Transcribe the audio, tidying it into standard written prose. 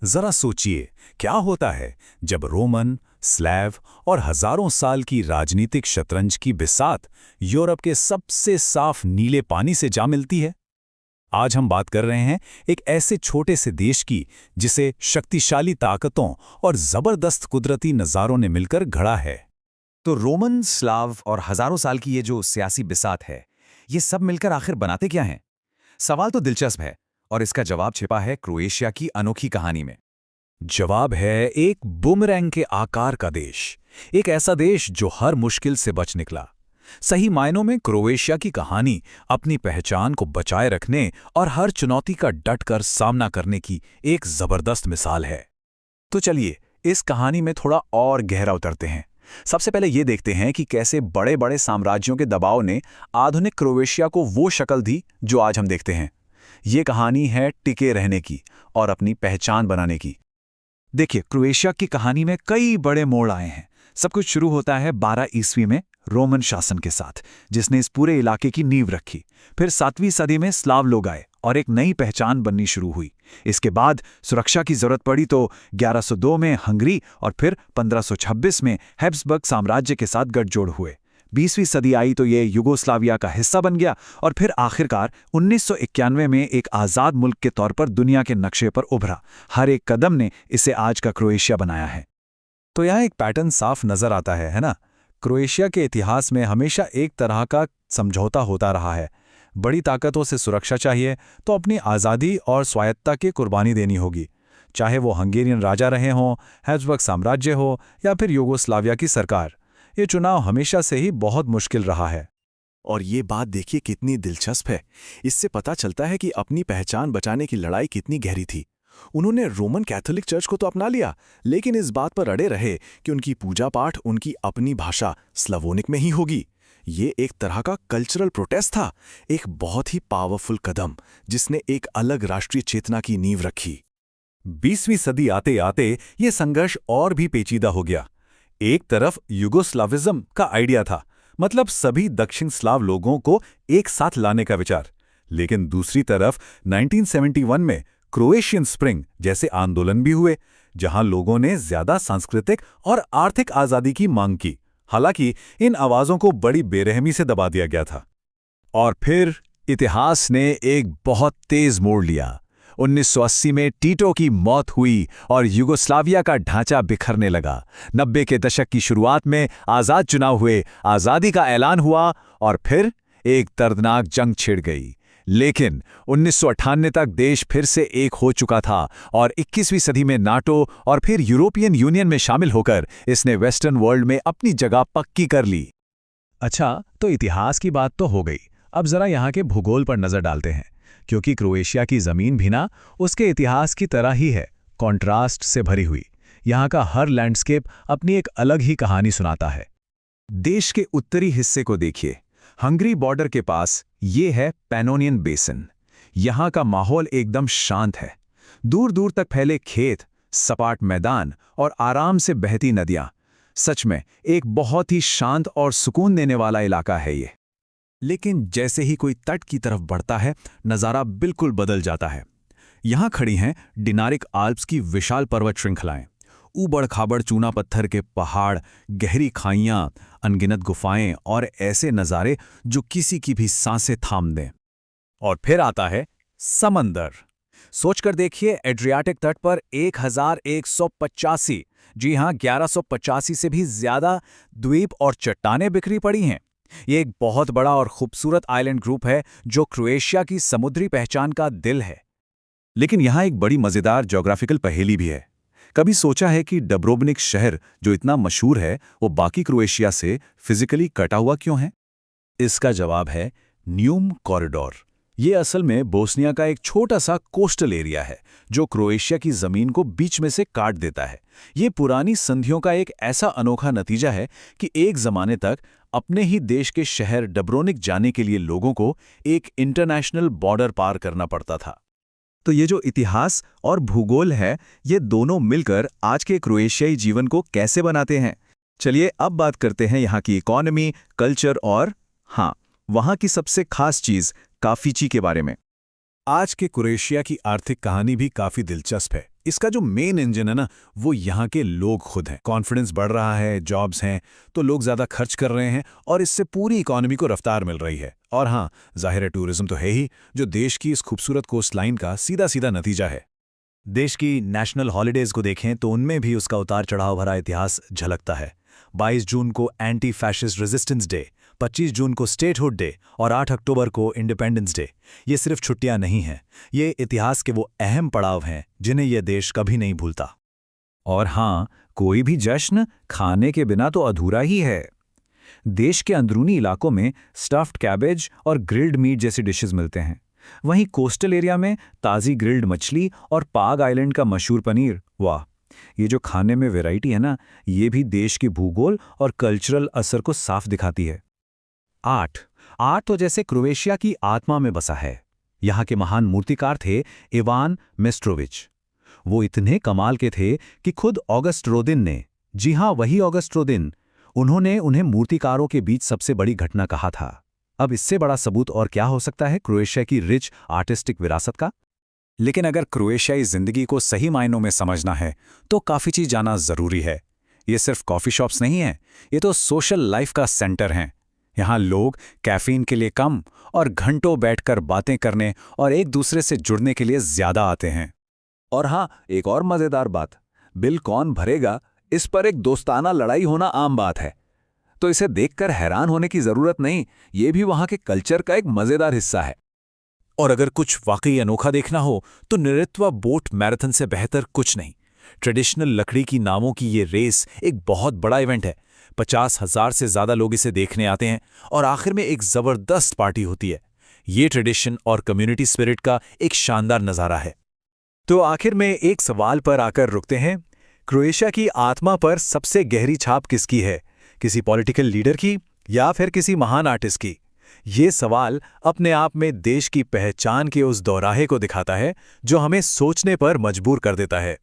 जरा सोचिए, क्या होता है जब रोमन, स्लैव और हजारों साल की राजनीतिक शतरंज की बिसात यूरोप के सबसे साफ नीले पानी से जा मिलती है। आज हम बात कर रहे हैं एक ऐसे छोटे से देश की जिसे शक्तिशाली ताकतों और जबरदस्त कुदरती नज़ारों ने मिलकर गढ़ा है। तो रोमन, स्लाव और हजारों साल की ये जो सियासी बिसात है, ये सब मिलकर आखिर बनाते क्या हैं? सवाल तो दिलचस्प है और इसका जवाब छिपा है क्रोएशिया की अनोखी कहानी में। जवाब है एक बुमरैंग के आकार का देश, एक ऐसा देश जो हर मुश्किल से बच निकला। सही मायनों में क्रोएशिया की कहानी अपनी पहचान को बचाए रखने और हर चुनौती का डटकर सामना करने की एक जबरदस्त मिसाल है। तो चलिए इस कहानी में थोड़ा और गहरा उतरते हैं। सबसे पहले ये देखते हैं कि कैसे बड़े बड़े साम्राज्यों के दबाव ने आधुनिक क्रोएशिया को वो शक्ल दी जो आज हम देखते हैं। ये कहानी है टिके रहने की और अपनी पहचान बनाने की। देखिए, क्रोएशिया की कहानी में कई बड़े मोड़ आए हैं। सब कुछ शुरू होता है 12 ईस्वी में रोमन शासन के साथ, जिसने इस पूरे इलाके की नींव रखी। फिर 7वीं सदी में स्लाव लोग आए और एक नई पहचान बननी शुरू हुई। इसके बाद सुरक्षा की जरूरत पड़ी तो 1102 में हंगरी और फिर 1526 में हैब्सबर्ग साम्राज्य के साथ गठजोड़ हुए। 20वीं सदी आई तो ये युगोस्लाविया का हिस्सा बन गया और फिर आखिरकार 1991 में एक आज़ाद मुल्क के तौर पर दुनिया के नक्शे पर उभरा। हर एक कदम ने इसे आज का क्रोएशिया बनाया है। तो यहाँ एक पैटर्न साफ नजर आता है ना? क्रोएशिया के इतिहास में हमेशा एक तरह का समझौता होता रहा है। बड़ी ताकतों से सुरक्षा चाहिए तो अपनी आज़ादी और स्वायत्तता की कुर्बानी देनी होगी, चाहे वो हंगेरियन राजा रहे हों, हैब्सबर्ग साम्राज्य हो या फिर युगोस्लाविया की सरकार। ये चुनाव हमेशा से ही बहुत मुश्किल रहा है। और ये बात देखिए कितनी दिलचस्प है। इससे पता चलता है कि अपनी पहचान बचाने की लड़ाई कितनी गहरी थी। उन्होंने रोमन कैथोलिक चर्च को तो अपना लिया, लेकिन इस बात पर अड़े रहे कि उनकी पूजा पाठ उनकी अपनी भाषा स्लावोनिक में ही होगी। ये एक तरह का कल्चरल प्रोटेस्ट था, एक बहुत ही पावरफुल कदम जिसने एक अलग राष्ट्रीय चेतना की नींव रखी। 20वीं सदी आते आते ये संघर्ष और भी पेचीदा हो गया। एक तरफ युगोस्लाविज्म का आइडिया था, मतलब सभी दक्षिण स्लाव लोगों को एक साथ लाने का विचार। लेकिन दूसरी तरफ 1971 में क्रोएशियन स्प्रिंग जैसे आंदोलन भी हुए, जहां लोगों ने ज्यादा सांस्कृतिक और आर्थिक आजादी की मांग की। हालांकि इन आवाजों को बड़ी बेरहमी से दबा दिया गया था। और फिर इतिहास ने एक बहुत तेज मोड़ लिया। 1980 में टीटो की मौत हुई और युगोस्लाविया का ढांचा बिखरने लगा। 90 के दशक की शुरुआत में आज़ाद चुनाव हुए, आज़ादी का ऐलान हुआ और फिर एक दर्दनाक जंग छिड़ गई। लेकिन 1998 तक देश फिर से एक हो चुका था और 21वीं सदी में नाटो और फिर यूरोपियन यूनियन में शामिल होकर इसने वेस्टर्न वर्ल्ड में अपनी जगह पक्की कर ली। अच्छा, तो इतिहास की बात तो हो गई। अब जरा यहाँ के भूगोल पर नजर डालते हैं, क्योंकि क्रोएशिया की जमीन भी ना उसके इतिहास की तरह ही है, कॉन्ट्रास्ट से भरी हुई। यहाँ का हर लैंडस्केप अपनी एक अलग ही कहानी सुनाता है। देश के उत्तरी हिस्से को देखिए। हंगरी बॉर्डर के पास ये है पैनोनियन बेसिन। यहाँ का माहौल एकदम शांत है। दूर दूर तक फैले खेत, सपाट मैदान और आराम से बहती नदियाँ। सच में एक बहुत ही शांत और सुकून देने वाला इलाका है ये। लेकिन जैसे ही कोई तट की तरफ बढ़ता है, नज़ारा बिल्कुल बदल जाता है। यहाँ खड़ी हैं डिनारिक आल्प्स की विशाल पर्वत श्रृंखलाएं, ऊबड़ खाबड़ चूना पत्थर के पहाड़, गहरी खाइयाँ, अनगिनत गुफाएं और ऐसे नज़ारे जो किसी की भी सांसें थाम दें। और फिर आता है समंदर। सोचकर देखिए, एड्रियाटिक तट पर 1185, जी हाँ 1185 से भी ज्यादा द्वीप और चट्टानें बिखरी पड़ी हैं। ये एक बहुत बड़ा और खूबसूरत आइलैंड ग्रुप है जो क्रोएशिया की समुद्री पहचान का दिल है। लेकिन यहाँ एक बड़ी मजेदार ज्योग्राफिकल पहेली भी है। कभी सोचा है कि डब्रोवनिक शहर जो इतना मशहूर है, वो बाकी क्रोएशिया से फिजिकली कटा हुआ क्यों है? इसका जवाब है न्यूम कॉरिडोर। ये असल में बोस्निया का एक छोटा सा कोस्टल एरिया है जो क्रोएशिया की जमीन को बीच में से काट देता है। ये पुरानी संधियों का एक ऐसा अनोखा नतीजा है कि एक जमाने तक अपने ही देश के शहर डब्रोनिक जाने के लिए लोगों को एक इंटरनेशनल बॉर्डर पार करना पड़ता था। तो ये जो इतिहास और भूगोल है, ये दोनों मिलकर आज के क्रोएशियाई जीवन को कैसे बनाते हैं? चलिए अब बात करते हैं यहाँ की इकोनॉमी, कल्चर और हाँ, वहाँ की सबसे खास चीज़ काफीची के बारे में। आज के क्रोएशिया की आर्थिक कहानी भी काफी दिलचस्प है। इसका जो मेन इंजन है ना, वो यहाँ के लोग खुद हैं। कॉन्फिडेंस बढ़ रहा है, जॉब्स हैं, तो लोग ज़्यादा खर्च कर रहे हैं और इससे पूरी इकॉनमी को रफ्तार मिल रही है। और हाँ, जाहिर है टूरिज्म तो है ही, जो देश की इस खूबसूरत कोस्ट लाइन का सीधा सीधा नतीजा है। देश की नेशनल हॉलिडेज को देखें तो उनमें भी उसका उतार चढ़ाव भरा इतिहास झलकता है। 22 जून को एंटी फैशिस्ट रेजिस्टेंस डे, 25 जून को स्टेटहुड डे और 8 अक्टूबर को इंडिपेंडेंस डे। ये सिर्फ छुट्टियां नहीं हैं, ये इतिहास के वो अहम पड़ाव हैं जिन्हें यह देश कभी नहीं भूलता। और हाँ, कोई भी जश्न खाने के बिना तो अधूरा ही है। देश के अंदरूनी इलाकों में स्टफ्ड कैबेज और ग्रिल्ड मीट जैसी डिशेस मिलते हैं। वहीं कोस्टल एरिया में ताज़ी ग्रिल्ड मछली और पाग आइलैंड का मशहूर पनीर। वाह, ये जो खाने में वैरायटी है ना, ये भी देश की भूगोल और कल्चरल असर को साफ दिखाती है। आर्ट तो जैसे क्रोएशिया की आत्मा में बसा है। यहाँ के महान मूर्तिकार थे इवान मिस्ट्रोविच। वो इतने कमाल के थे कि खुद ऑगस्ट रोदिन ने, जी हाँ वही ऑगस्ट रोदिन, उन्होंने उन्हें मूर्तिकारों के बीच सबसे बड़ी घटना कहा था। अब इससे बड़ा सबूत और क्या हो सकता है क्रोएशिया की रिच आर्टिस्टिक विरासत का। लेकिन अगर क्रोएशियाई जिंदगी को सही मायनों में समझना है तो काफ़ी चीज़ जाना ज़रूरी है। ये सिर्फ कॉफ़ी शॉप्स नहीं हैं, ये तो सोशल लाइफ का सेंटर हैं। यहाँ लोग कैफीन के लिए कम और घंटों बैठकर बातें करने और एक दूसरे से जुड़ने के लिए ज़्यादा आते हैं। और हाँ, एक और मज़ेदार बात, बिल कौन भरेगा इस पर एक दोस्ताना लड़ाई होना आम बात है। तो इसे देखकर हैरान होने की ज़रूरत नहीं, ये भी वहाँ के कल्चर का एक मज़ेदार हिस्सा है। और अगर कुछ वाकई अनोखा देखना हो तो नृत्य बोट मैराथन से बेहतर कुछ नहीं। ट्रेडिशनल लकड़ी की नावों की ये रेस एक बहुत बड़ा इवेंट है। 50,000 से ज़्यादा लोग इसे देखने आते हैं और आखिर में एक ज़बरदस्त पार्टी होती है। ये ट्रेडिशन और कम्युनिटी स्पिरिट का एक शानदार नज़ारा है। तो आखिर में एक सवाल पर आकर रुकते हैं, क्रोएशिया की आत्मा पर सबसे गहरी छाप किसकी है? किसी पॉलिटिकल लीडर की या फिर किसी महान आर्टिस्ट की? ये सवाल अपने आप में देश की पहचान के उस दोराहे को दिखाता है जो हमें सोचने पर मजबूर कर देता है।